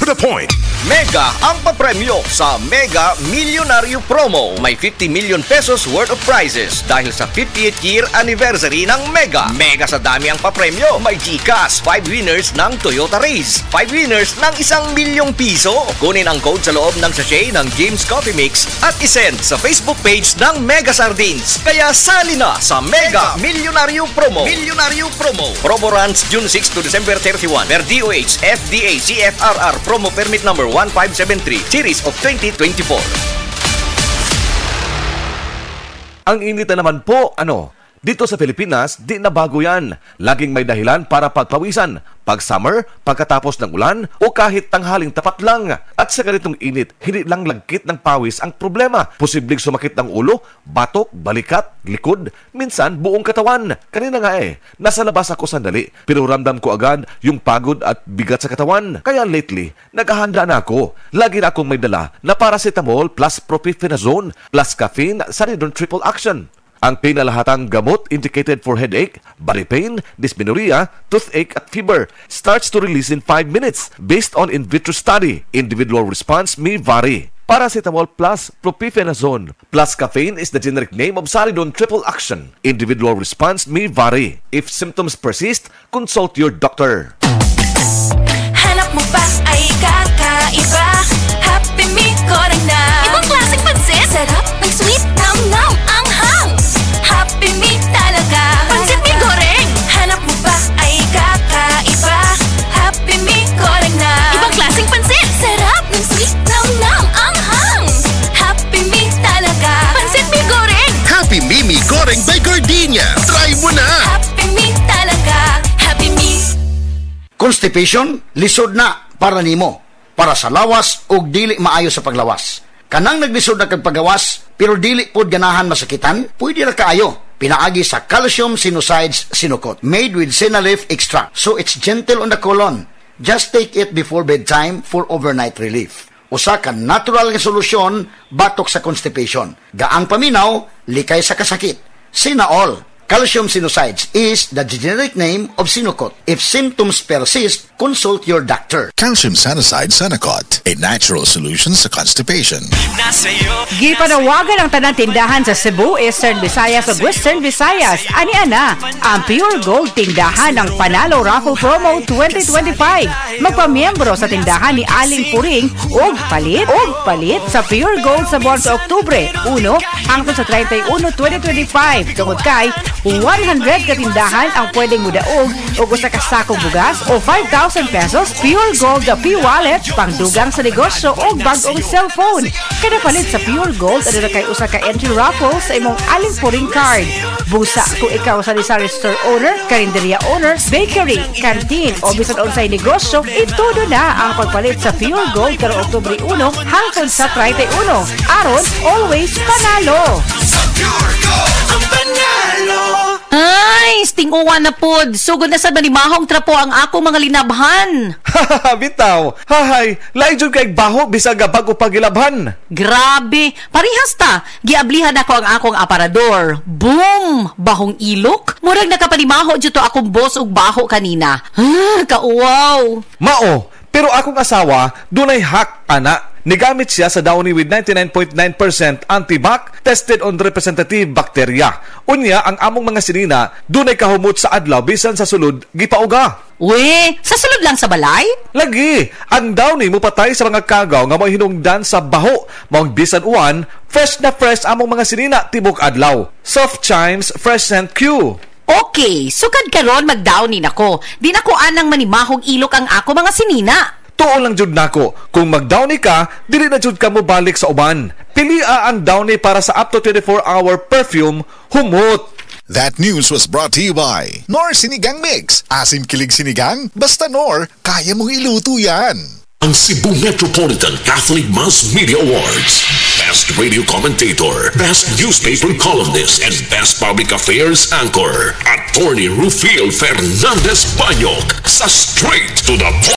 to the point. Mega ang papremyo sa Mega Milyonaryo Promo. May 50 million pesos worth of prizes dahil sa 58th year anniversary ng Mega. Mega sa dami ang papremyo. May GCash, 5 winners ng Toyota Race, 5 winners ng 1 milyong piso. Kunin ang code sa loob ng sachet ng James Coffee Mix at isend sa Facebook page ng Mega Sardines. Kaya sali na sa Mega Milyonaryo Promo. Milyonaryo Promo. Promo runs June 6 to December 31. Per DOH, FDA, CFRR. Promo permit number 1573, series of 2024. Ang init na naman po, dito sa Pilipinas, di na bago yan. Laging may dahilan para pagpawisan. Pag summer, pagkatapos ng ulan, o kahit tanghaling tapat lang. At sa ganitong init, hindi lang lagkit ng pawis ang problema. Posibleng sumakit ng ulo, batok, balikat, likod, minsan buong katawan. Kanina nga nasa labas ako sandali, pero ramdam ko agad yung pagod at bigat sa katawan. Kaya lately, naghahanda na ako. Lagi na akong may dala na paracetamol plus propionate plus caffeine Saridon triple action. Ang pinalahatang gamot indicated for headache, body pain, dysmenorrhea, toothache at fever starts to release in 5 minutes based on in vitro study. Individual response may vary. Paracetamol plus propionate plus caffeine is the generic name of Saridon triple action. Individual response may vary. If symptoms persist, consult your doctor. Hanap mo ba ay kakaiba? Happy Me Goreng na ibang klaseng pansit. Sarap ng sweet, nam-nam, anghang. Happy Me talaga. Pansit Mi Goreng. Hanap mo ba ay kakaiba? Happy Me Goreng na ibang klaseng pansit. Sarap ng sweet, nam-nam, anghang. Happy Me talaga. Pansit Mi Goreng. Happy Me Goreng by Gardenia. Try mo na! Happy Me talaga. Happy Me. Constipation, lisod na para nimo. Para sa lawas o dili maayo sa paglawas. Kanang naglisod na kagpagawas, pero dili pod ganahan masakitan, pwede ra kaayo. Pinaagi sa Calcium Sinusides Sinukot, made with Sinalef extract, so it's gentle on the colon. Just take it before bedtime for overnight relief. Usa ka natural nga solusyon batok sa constipation. Gaang paminaw, likay sa kasakit. Sinaol. Calcium Sinusides is the generic name of Sinukot. If symptoms persist, consult your doctor. Calcium Sinusides Sinukot, a natural solution sa constipation. Gipanawagan ang tanang tindahan sa Cebu, Eastern Visayas ug Western Visayas. Ani-ana, ang Pure Gold tindahan ng Panalo Raffle Promo 2025. Magpamiyembro sa tindahan ni Aling Puring og palit sa Pure Gold sa buwan sa Oktubre 1 hangtod sa 31, 2025. Tungod kay 100 katindahan ang pwedeng mudaog o usa ka sakong bugas o 5,000 pesos Pure Gold na P-Wallet pangdugang sa negosyo o bagong cellphone. Kada palit sa Pure Gold aduna kay usa ka entry raffle sa imong Aling Puring card. Busa kung ikaw sa sari store owner, karinderya owner, bakery, canteen o bisan unsay negosyo, itudo na ang pagpalit sa Pure Gold karong Oktubre 1 hangtod sa 31. Aron always panalo. Sa Pure Gold ang panalo. Ay, stinguan na pod. Sugod na sa manimahong trapo ang ako mga linabhan. Bitaw. Hahay, lain jud kay baho bisag bago pagilabhan. Grabe, parehas ta. Giablihan ako ang akong aparador. Boom! Bahong ilok. Murag nakapanimaho jud to akong boss og baho kanina. Kauwaw. Mao, pero akong asawa dunay hack ana. Nigamit siya sa Downy with 99.9% antibac tested on representative bacteria. Unya, ang among mga sinina, dunay kahumot sa adlaw bisan sa sulod, gipauga. We, sa sulod lang sa balay? Lagi, ang Downy mo patay sa mga kagaw nga may hinungdan sa baho. Maong bisan uwan, fresh na fresh among mga sinina tibok adlaw. Soft Chimes Fresh Scent Q. Okay, sukad karon mag-Downy nako. Di nako anang manimahong ilok ang ako mga sinina. Tuon lang jud nako, kung mag-Downy ka, dili na jud ka mo balik sa uban. Pilia ang Downy para sa up to 24-hour perfume, humot. That news was brought to you by Nor Sinigang Mix. Asim kilig sinigang, basta Nor, kaya mong iluto yan. Ang Cebu Metropolitan Catholic Mass Media Awards. Best Radio Commentator, Best Newspaper Columnist, and Best Public Affairs Anchor. Attorney Rufiel Fernandez Banyok sa Straight to the Point.